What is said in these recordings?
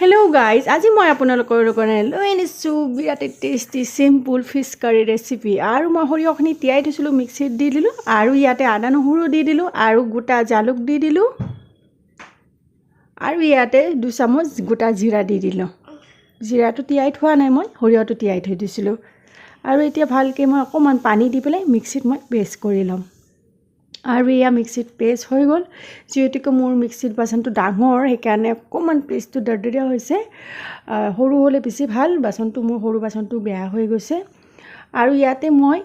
Hello guys, আজি মই আপোনালোকৰ কাৰণে লৈ আনিছোঁ বিৰাট টেষ্টি সিম্পল ফিশ কাৰী ৰেচিপি। আৰু মই সৰিয়হখিনি তিয়াই থৈছিলোঁ, মিক্সিত দি দিলোঁ আৰু ইয়াতে আদা নহৰু দি দিলোঁ আৰু গোটা জালুক দি দিলোঁ আৰু ইয়াতে 2 চামুচ গোটা জিৰা দি দিলোঁ। জিৰাটো তিয়াই থোৱা নাই, মই সৰিয়হটো তিয়াই থৈ দিছিলোঁ। আৰু এতিয়া ভালকৈ মই অকণমান পানী দি পেলাই মিক্সিত মই পেষ্ট কৰি ল'ম। আৰু ইয়া মিক্সিত পেষ্ট হৈ গ'ল। যিহেতুকে মোৰ মিক্সিত বাচনটো ডাঙৰ, সেইকাৰণে অকণমান পেষ্টটো দৰদৰীয়া হৈছে। সৰু হ'লে বেছি ভাল, বাচনটো মোৰ সৰু বাচনটো বেয়া হৈ গৈছে। আৰু ইয়াতে মই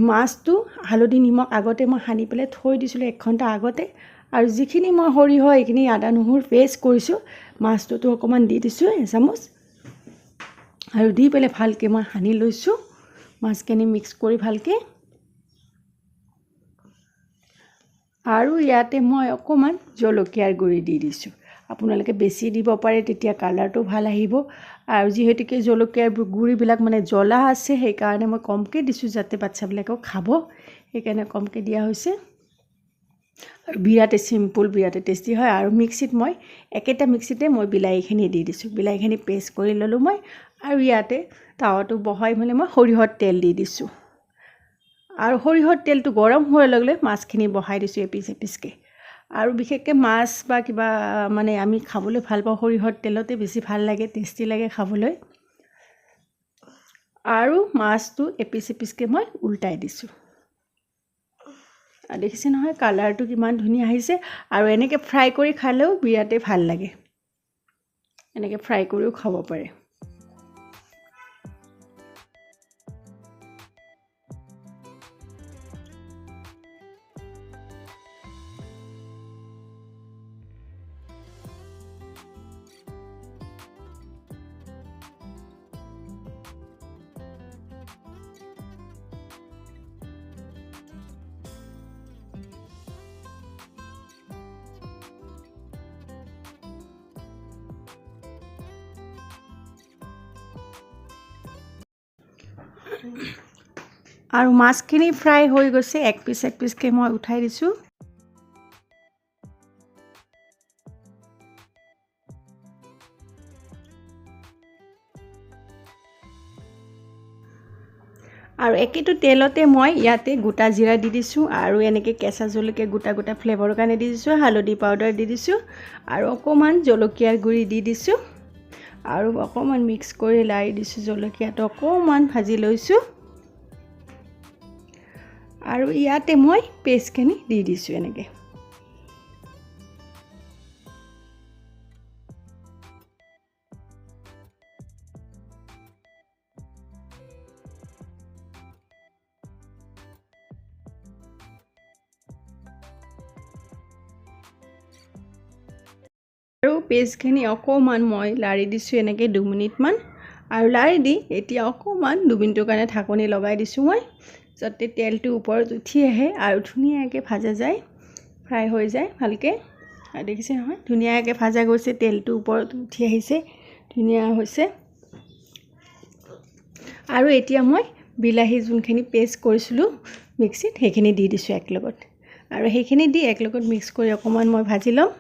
মাছটো হালধি নিমখ আগতে মই সানি পেলাই থৈ দিছিলোঁ 1 ঘণ্টা আগতে। আৰু যিখিনি মই সৰিয়হ এইখিনি আদা নহৰু পেষ্ট কৰিছোঁ, মাছটোতো অকণমান দি দিছোঁ 1 চামুচ। আৰু দি পেলাই ভালকৈ মই সানি লৈছোঁ, মাছখিনি মিক্স কৰি ভালকৈ। আৰু ইয়াতে মই অকণমান জলকীয়াৰ গুড়ি দি দিছোঁ। আপোনালোকে বেছি দিব পাৰে, তেতিয়া কালাৰটো ভাল আহিব। আৰু যিহেতুকে জলকীয়াৰ গুড়িবিলাক মানে জ্বলা আছে, সেইকাৰণে মই কমকৈ দিছোঁ যাতে বাচ্চাবিলাকেও খাব, সেইকাৰণে কমকৈ দিয়া হৈছে। আৰু বিৰাটে চিম্পুল, বিৰাটে টেষ্টি হয়। আৰু মিক্সিত মই একেটা মিক্সিতে মই বিলাহীখিনি দি দিছোঁ, বিলাহীখিনি পেষ্ট কৰি ল'লোঁ মই। আৰু ইয়াতে টাৱাটো বহাই মানে মই সৰিয়হৰ তেল দি দিছোঁ। আৰু সৰিয়হৰ তেলটো গৰম হোৱাৰ লগে লগে মাছখিনি বহাই দিছোঁ এপিচ এপিচকৈ। আৰু বিশেষকৈ মাছ বা কিবা মানে আমি খাবলৈ ভাল পাওঁ সৰিয়হৰ তেলতে বেছি ভাল লাগে, টেষ্টি লাগে খাবলৈ। আৰু মাছটো এপিচ এপিচকৈ মই উল্টাই দিছোঁ। আৰু দেখিছে নহয় কালাৰটো কিমান ধুনীয়া আহিছে। আৰু এনেকৈ ফ্ৰাই কৰি খালেও বিৰাটেই ভাল লাগে, এনেকৈ ফ্ৰাই কৰিও খাব পাৰে। আৰু মাছখিনি ফ্ৰাই হৈ গৈছে, এক পিচকৈ মই উঠাই দিছোঁ। আৰু একেটো তেলতে মই ইয়াতে গোটা জিৰা দি দিছোঁ আৰু এনেকৈ কেঁচা জলকীয়া গোটা গোটা ফ্লেভাৰৰ কাৰণে দি দিছোঁ, হালধি পাউডাৰ দি দিছোঁ আৰু অকণমান জলকীয়াৰ গুড়ি দি দিছোঁ। আৰু অকণমান মিক্স কৰি লাৰি দিছোঁ, জলকীয়াটো অকণমান ভাজি লৈছোঁ। আৰু ইয়াতে মই পেষ্টখিনি দি দিছোঁ এনেকৈ। আৰু পেষ্টখিনি অকণমান মই লাৰি দিছোঁ এনেকৈ 2 মিনিটমান। আৰু লাৰি দি এতিয়া অকণমান 2 মিনিটৰ কাৰণে ঢাকনি লগাই দিছোঁ মই, যাতে তেলটো ওপৰত উঠি আহে আৰু ধুনীয়াকৈ ভাজা যায়, ফ্ৰাই হৈ যায় ভালকৈ। আৰু দেখিছে নহয় ধুনীয়াকৈ ভাজা গৈছে, তেলটো ওপৰত উঠি আহিছে, ধুনীয়া হৈছে। আৰু এতিয়া মই বিলাহী যোনখিনি পেষ্ট কৰিছিলোঁ মিক্সিত, সেইখিনি দি দিছোঁ একেলগত। আৰু সেইখিনি দি একেলগত মিক্স কৰি অকণমান মই ভাজি ল'ম।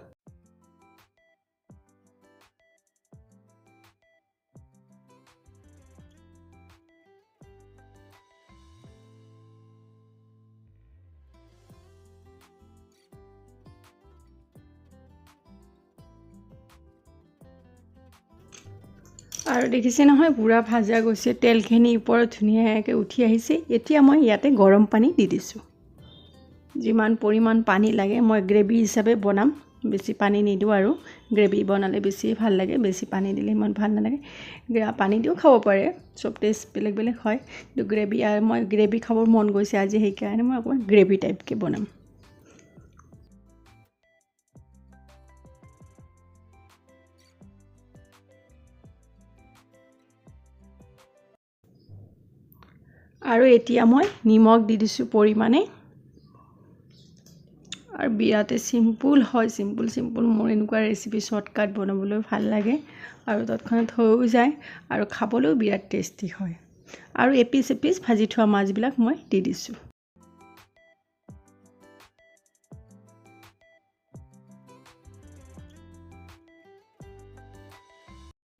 আৰু দেখিছে নহয় পুৰা ভাজা গৈছে, তেলখিনি ওপৰত ধুনীয়াকৈ উঠি আহিছে। এতিয়া মই ইয়াতে গৰম পানী দি দিছোঁ, যিমান পৰিমাণ পানী লাগে। মই গ্ৰেভি হিচাপে বনাম, বেছি পানী নিদিওঁ। আৰু গ্ৰেভি বনালে বেছি ভাল লাগে, বেছি পানী দিলে ইমান ভাল নালাগে। পানী দিও খাব পাৰে, চব টেষ্ট বেলেগ বেলেগ হয়। কিন্তু মই গ্ৰেভি খাবৰ মন গৈছে আজি, সেইকাৰণে মই অকণমান গ্ৰেভি টাইপকৈ বনাম। আৰু এতিয়া মই নিমখ দি দিছোঁ পৰিমাণে। আৰু বিৰাটে চিম্পুল হয়, চিম্পুল মোৰ এনেকুৱা ৰেচিপি শ্বৰ্টকাট বনাবলৈ ভাল লাগে আৰু তৎক্ষণাত হৈও যায় আৰু খাবলৈও বিৰাট টেষ্টি হয়। আৰু এপিচ এপিচ ভাজি থোৱা মাছবিলাক মই দি দিছোঁ।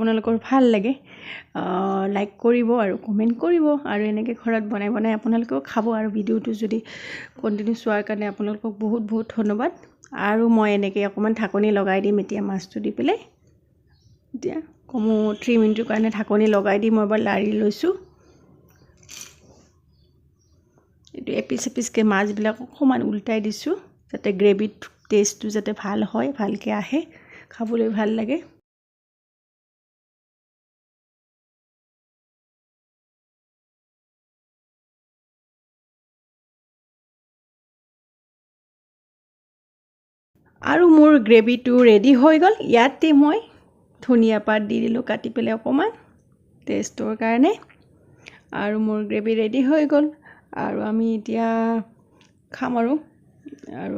আপোনালোকৰ ভাল লাগে লাইক কৰিব আৰু কমেণ্ট কৰিব আৰু এনেকৈ ঘৰত বনাই বনাই আপোনালোকেও খাব আৰু ভিডিঅ'টো যদি কণ্টিনিউ চোৱাৰ কাৰণে আপোনালোকক বহুত বহুত ধন্যবাদ আৰু মই এনেকৈ অকণমান ঢাকনি লগাই দিম এতিয়া মাছটো দি পেলাই এতিয়া কমো 3 মিনিটৰ কাৰণে ঢাকনি লগাই দি মই এবাৰ লাৰি লৈছোঁ এইটো এপিচ এপিচকৈ মাছবিলাক অকণমান উল্টাই দিছোঁ যাতে গ্ৰেভিত টেষ্টটো যাতে ভাল হয় ভালকৈ আহে খাবলৈ ভাল লাগে আৰু মোৰ গ্ৰেভিটো ৰেডি হৈ গ'ল ইয়াতে মই ধনিয়া পাত দি দিলোঁ কাটি পেলাই অকণমান টেষ্টৰ কাৰণে আৰু মোৰ গ্ৰেভি ৰেডি হৈ গ'ল আৰু আমি এতিয়া খাম আৰু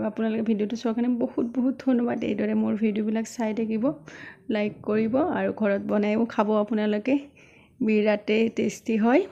আপোনালোকে ভিডিঅ'টো চোৱাৰ কাৰণে বহুত বহুত ধন্যবাদ এইদৰে মোৰ ভিডিঅ'বিলাক চাই থাকিব লাইক কৰিব আৰু ঘৰত বনাইও খাব আপোনালোকে বিৰাটেই টেষ্টি হয়